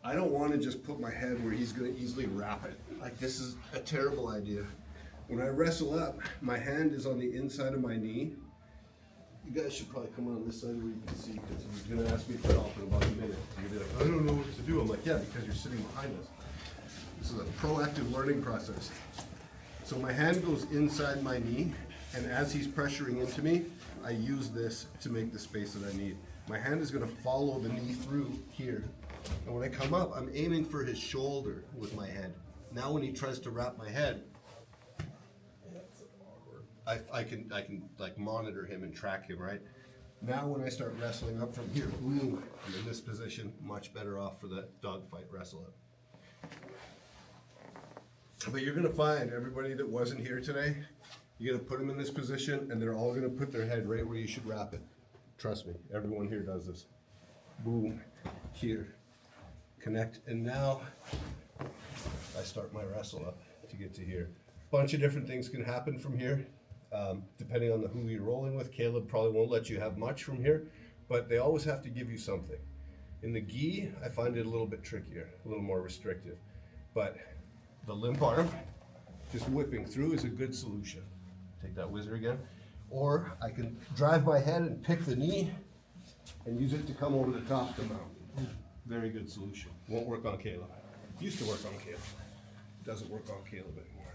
I don't want to just put my head where he's going to easily wrap it. Like, this is a terrible idea. When I wrestle up, my hand is on the inside of my knee. You guys should probably come on this side where you can see, because he's going to ask me to help in about a minute. You're going to be like, I don't know what to do. I'm like, yeah, because you're sitting behind us. This is a proactive learning process. So my hand goes inside my knee, and as he's pressuring into me, I use this to make the space that I need. My hand is going to follow the knee through here. And when I come up, I'm aiming for his shoulder with my head. Now when he tries to wrap my head, I can like monitor him and track him, right? Now when I start wrestling up from here, boom, I'm in this position, much better off for the dogfight wrestle up. But you're gonna find everybody that wasn't here today, you're gonna put them in this position and they're all gonna put their head right where you should wrap it. Trust me, everyone here does this. Boom, here, connect, and now I start my wrestle up to get to here. Bunch of different things can happen from here, depending on who you're rolling with. Caleb probably won't let you have much from here, but they always have to give you something. In the gi, I find it a little bit trickier, a little more restrictive, but the limp arm, just whipping through, is a good solution. Take that whizzer again. Or I can drive my head and pick the knee and use it to come over the top to mount. Very good solution. Won't work on Caleb. Used to work on Caleb. Doesn't work on Caleb anymore.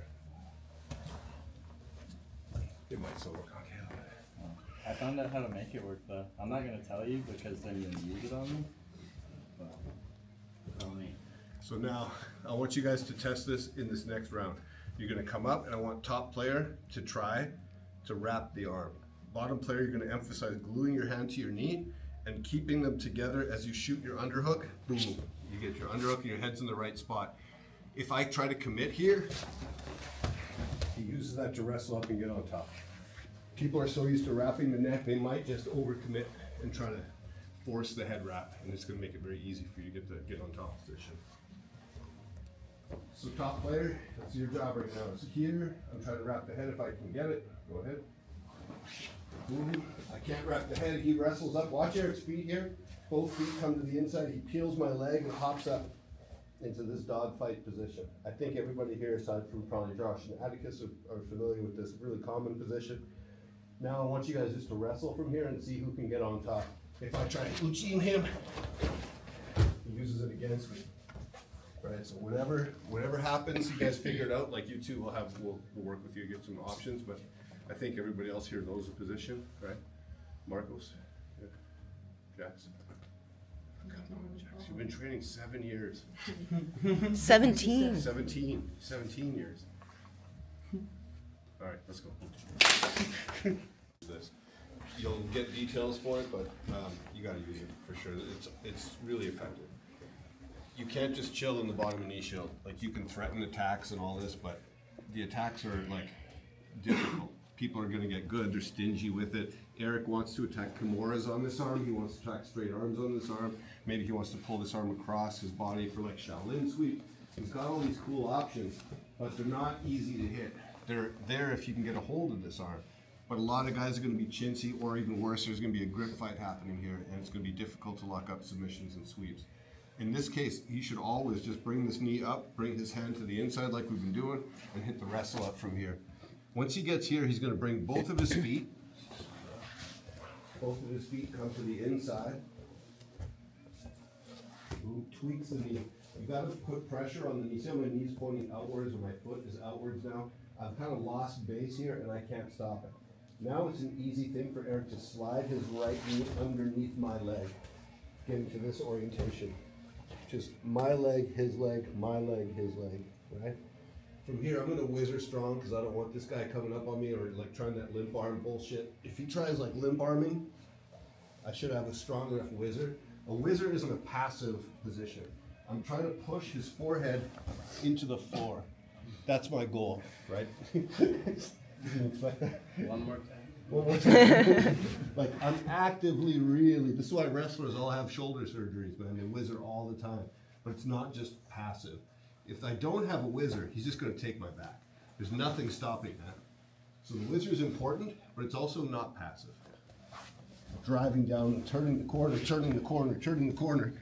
It might still work on Caleb. I found out how to make it work though. I'm not gonna tell you because then you'll use it on me. But tell me. So now, I want you guys to test this in this next round. You're gonna come up and I want top player to try to wrap the arm. Bottom player, you're gonna emphasize gluing your hand to your knee and keeping them together as you shoot your underhook. Boom, you get your underhook and your head's in the right spot. If I try to commit here, he uses that to wrestle up and get on top. People are so used to wrapping the neck, they might just overcommit and try to force the head wrap, and it's gonna make it very easy for you to get on top position. So top player, that's your job right now. So here, I'm trying to wrap the head if I can get it. Go ahead. Boom. I can't wrap the head. He wrestles up. Watch Eric's feet here. Both feet come to the inside. He peels my leg and hops up into this dog fight position. I think everybody here, aside from probably Josh and Atticus, are familiar with this really common position. Now I want you guys just to wrestle from here and see who can get on top. If I try to uchi him, he uses it against me. Right, so whatever happens, you guys figure it out. Like you two, we'll work with you, get some options. But I think everybody else here knows the position, right? Marcos, yeah. Jax. Come on, Jax. You've been training 7 years. 17. 17 years. All right, let's go. This. You'll get details for it, but you got to use it for sure. It's really effective. You can't just chill in the bottom of knee shield. Like, you can threaten attacks and all this, but the attacks are like difficult. People are gonna get good, they're stingy with it. Eric wants to attack Kimuras on this arm, he wants to attack straight arms on this arm. Maybe he wants to pull this arm across his body for like Shaolin sweep. He's got all these cool options, but they're not easy to hit. They're there if you can get a hold of this arm. But a lot of guys are gonna be chintzy, or even worse, there's gonna be a grip fight happening here, and it's gonna be difficult to lock up submissions and sweeps. In this case, he should always just bring this knee up, bring his hand to the inside like we've been doing, and hit the wrestle up from here. Once he gets here, he's gonna bring both of his feet. Both of his feet come to the inside. Ooh, tweaks the knee. You gotta put pressure on the knee. See how my knee's pointing outwards and my foot is outwards now? I've kind of lost base here and I can't stop it. Now it's an easy thing for Eric to slide his right knee underneath my leg, getting to this orientation. Just my leg, his leg, my leg, his leg, right? From here, I'm gonna whizzer strong because I don't want this guy coming up on me or like trying that limp arm bullshit. If he tries like limp arming, I should have a strong enough whizzer. A whizzer isn't a passive position. I'm trying to push his forehead into the floor. That's my goal, right? You didn't expect that? One more time. One more time. Like, I'm actively this is why wrestlers all have shoulder surgeries, man. They whizzer all the time. But it's not just passive. If I don't have a whizzer, he's just gonna take my back. There's nothing stopping that. So the whizzer is important, but it's also not passive. Driving down, turning the corner, turning the corner, turning the corner.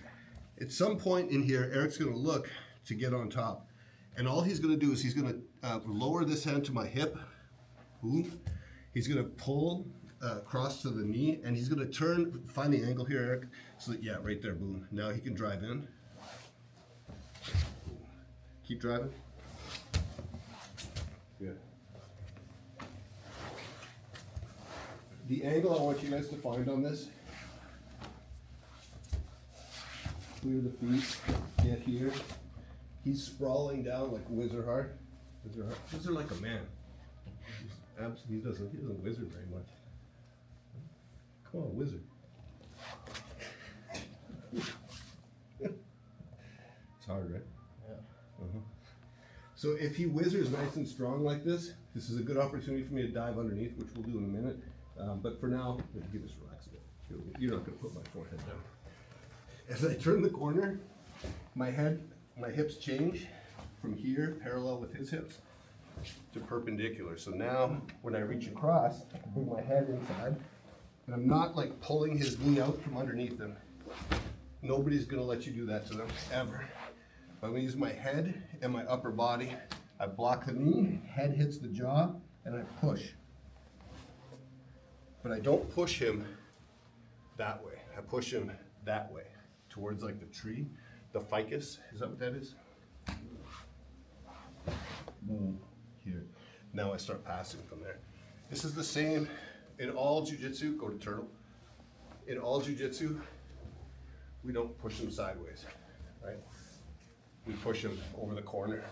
At some point in here, Eric's gonna look to get on top. And all he's gonna do is he's gonna lower this hand to my hip. Boom. He's gonna pull across to the knee, and he's gonna turn, find the angle here, Eric. So that, yeah, right there, boom. Now he can drive in. Keep driving. Good. The angle I want you guys to find on this. Clear the feet, get here. He's sprawling down like Whizzer hard. Whizzer like a man. He doesn't whizzer very much. Come on, Whizzer. It's hard, right? Yeah. So if he whizzers nice and strong like this is a good opportunity for me to dive underneath, which we'll do in a minute. But for now, give us relax a bit. You're not going to put my forehead down. As I turn the corner, my hips change from here, parallel with his hips, to perpendicular. So now, when I reach across, I can bring my head inside, and I'm not like pulling his knee out from underneath him. Nobody's gonna let you do that to them, ever. I'm gonna use my head and my upper body. I block the knee, head hits the jaw, and I push. But I don't push him that way. I push him that way, towards like the tree, the ficus. Is that what that is? Boom, here. Now I start passing from there. This is the same in all jiu-jitsu. Go to turtle. In all jiu-jitsu, we don't push him sideways, right? We push him over the corner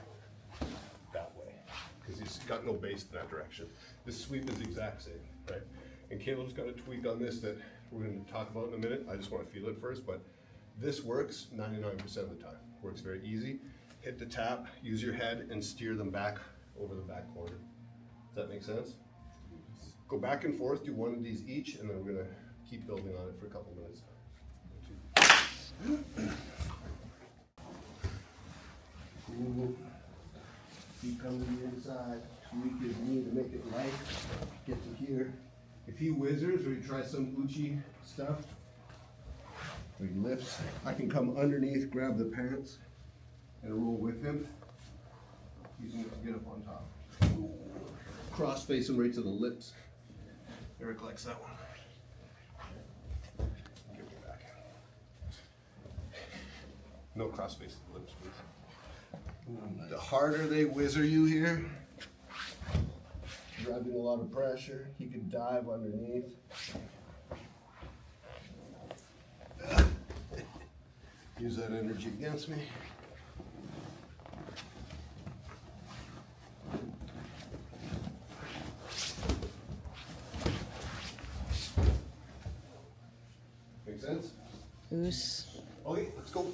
that way, because he's got no base in that direction. This sweep is the exact same, right? And Caleb's got a tweak on this that we're going to talk about in a minute. I just want to feel it first, but this works 99% of the time. Works very easy. Hit the tap, use your head, and steer them back over the back corner. Does that make sense? Go back and forth, do one of these each, and then we're going to keep building on it for a couple minutes. Cool. Keep coming to the inside. Tweak his knee to make it light. Get to here. If he whizzers or he tries some Uchi stuff, or he lifts, I can come underneath, grab the pants, and roll with him, using it to get up on top. Cross face him right to the lips. Eric likes that one. Give me back. No cross face to the lips, please. The harder they whizzer you here, driving a lot of pressure, he could dive underneath. Use that energy against me. Make sense? Goose. Okay, let's go.